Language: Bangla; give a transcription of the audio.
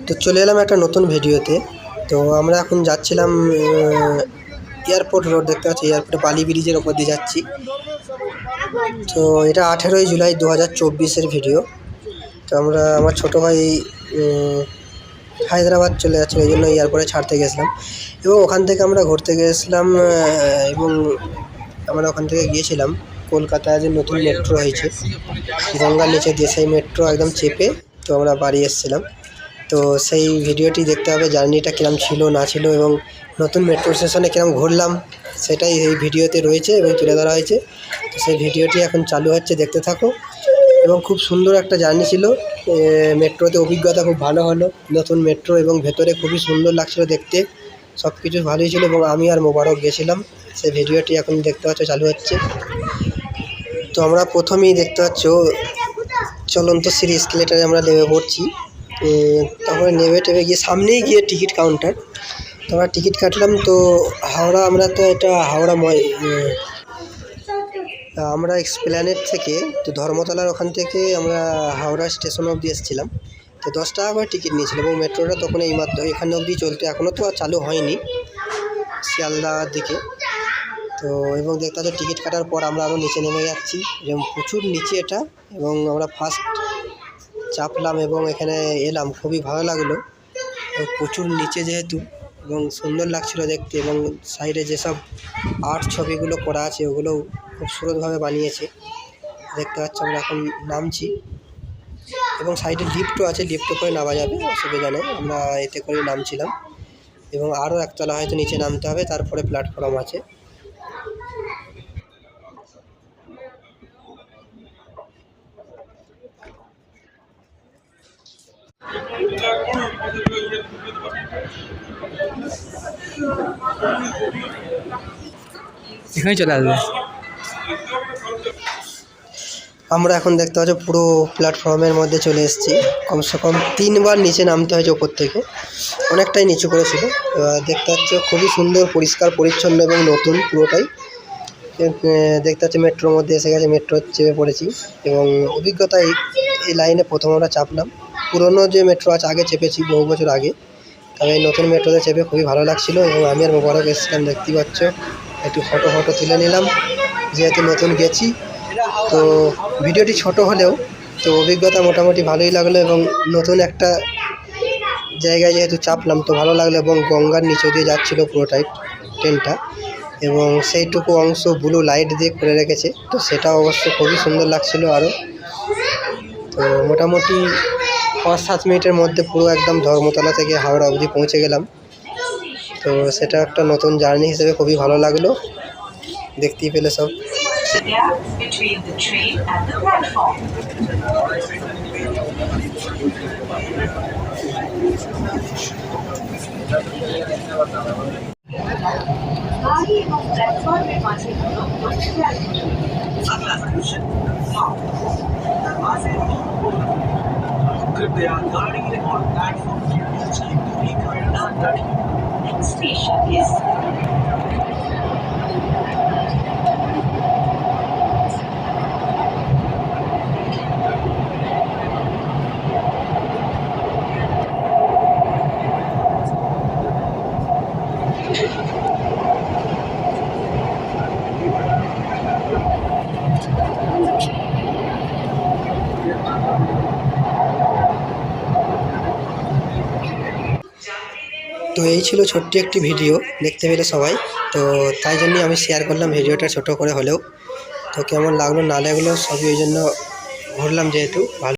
তো চলে এলাম একটা নতুন ভিডিওতে। তো আমরা এখন যাচ্ছিলাম এয়ারপোর্ট রোড, দেখতে পাচ্ছি এয়ারপোর্টে বালি ব্রিজের ওপর দিয়ে যাচ্ছি। তো এটা 18ই জুলাই 2024-এর ভিডিও। তো আমার ছোটো ভাই হায়দ্রাবাদ চলে যাচ্ছিলো, এই জন্য এয়ারপোর্টে ছাড়তে গেছিলাম এবং ওখান থেকে আমরা ঘুরতে গিয়েছিলাম। এবং আমরা ওখান থেকে গিয়েছিলাম কলকাতায় যে নতুন মেট্রো হয়েছে গঙ্গার নিচে দিয়ে, সেই মেট্রো একদম চেপে তো আমরা বাড়ি এসেছিলাম। তো সেই ভিডিওটি দেখতে হবে, জার্নিটা কিরম ছিল না ছিল এবং নতুন মেট্রো স্টেশনে কিরম ঘুরলাম সেটাই এই ভিডিওতে রয়েছে এবং তুলে ধরা হয়েছে। তো সেই ভিডিওটি এখন চালু হচ্ছে, দেখতে থাকো। এবং খুব সুন্দর একটা জার্নি ছিল, মেট্রোতে অভিজ্ঞতা খুব ভালো হলো। নতুন মেট্রো এবং ভেতরে খুবই সুন্দর লাগছিল দেখতে, সব কিছু ভালোই ছিল এবং আমি আর মোবারক গেছিলাম। সেই ভিডিওটি এখন দেখতে পাচ্ছ চালু হচ্ছে। তো আমরা প্রথমেই দেখতে পাচ্ছ চলন্ত সিঁড়ি এসকেলেটারে আমরা নেমে পড়ছি। তারপরে নেমে টেমে গিয়ে সামনেই গিয়ে টিকিট কাউন্টার, তো আমরা টিকিট কাটলাম। তো হাওড়া, আমরা এক্সপ্ল্যানেড থেকে তো ধর্মতলার ওখান থেকে আমরা হাওড়া স্টেশন অবধি এসেছিলাম। তো 10 টাকা করে টিকিট নিয়েছিল এবং মেট্রোটা তখন এইমাত্র এখানে অবধি চলতে, এখনও তো আর চালু হয়নি শিয়ালদার দিকে। তো এবং দেখতে পাচ্ছি টিকিট কাটার পর আমরা আরও নিচে নেমে যাচ্ছি এবং প্রচুর নিচে এটা, এবং আমরা ফার্স্ট চাপলাম এবং এখানে এলাম, খুবই ভালো লাগলো। প্রচুর নিচে যেহেতু এবং সুন্দর লাগছিলো দেখতে, এবং সাইডে যেসব আর্ট ছবিগুলো করা আছে ওগুলোও খুব সুন্দরভাবে বানিয়েছে। দেখতে পাচ্ছি আমরা এখন নামছি এবং সাইডে লিফটও আছে, লিফটে করে নামা যাবে, অসুবিধা নেই। আমরা এতে করে নামছিলাম এবং আরও একতলা হয়তো নিচে নামতে হবে, তারপরে প্ল্যাটফর্ম আছে। এখানে চলে আসবে। আমরা এখন দেখতে পাচ্ছি পুরো প্ল্যাটফর্মের মধ্যে চলে এসেছি। কমসে কম 3 বার নিচে নামতে হয়েছে ওপর থেকে, অনেকটাই নিচু করেছিল। দেখতে পাচ্ছি খুবই সুন্দর, পরিষ্কার পরিচ্ছন্ন এবং নতুন পুরোটাই। দেখতে পাচ্ছি মেট্রোর মধ্যে এসে গেছে, মেট্রো চেপে পড়েছি এবং অভিজ্ঞতা এই লাইনে প্রথম আমরা চাপলাম। পুরনো যে মেট্রো আছে আগে চেপেছি বহু বছর আগে, তবে এই নতুন মেট্রোতে চেপে খুবই ভালো লাগছিলো এবং আমি আর মোবারক এসেছিলাম। দেখতেই পাচ্ছ, একটু ফটো তুলে নিলাম যেহেতু নতুন গেছি। তো ভিডিওটি ছোট হলেও তো অভিজ্ঞতা মোটামুটি ভালোই লাগলো এবং নতুন একটা জায়গায় যেহেতু চাপলাম তো ভালো লাগলো। এবং গঙ্গার নিচে দিয়ে যাচ্ছিলো পুরোটাই ট্রেনটা এবং সেইটুকু অংশ ব্লু লাইট দিয়ে করে রেখেছে, তো সেটা অবশ্য খুবই সুন্দর লাগছিলো আরও। তো মোটামুটি 5-7 মিনিটের মধ্যে পুরো একদম ধর্মতলা থেকে হাওড়া অবধি পৌঁছে গেলাম। তো সেটা একটা নতুন জার্নি হিসেবে খুবই ভালো লাগলো, দেখতেই পেলে সব। Between the train and the platform. गाड़ी एवं प्लेटफॉर्म में माঝে কোনো খেয়াল করুন। अगला स्टेशन दरवाजे कृपया गाड़ी और प्लेटफॉर्म के बीच की दूरी का ध्यान रखें। Next station is তো এই ছিল ছোট্ট একটি ভিডিও, দেখতে পেলে সবাই। তো তাই জন্যই আমি শেয়ার করলাম ভিডিওটা ছোট করে হলেও। তো কেমন লাগলো না লাগলো সবই ওই জন্য ঘুরলাম যেহেতু ভালো।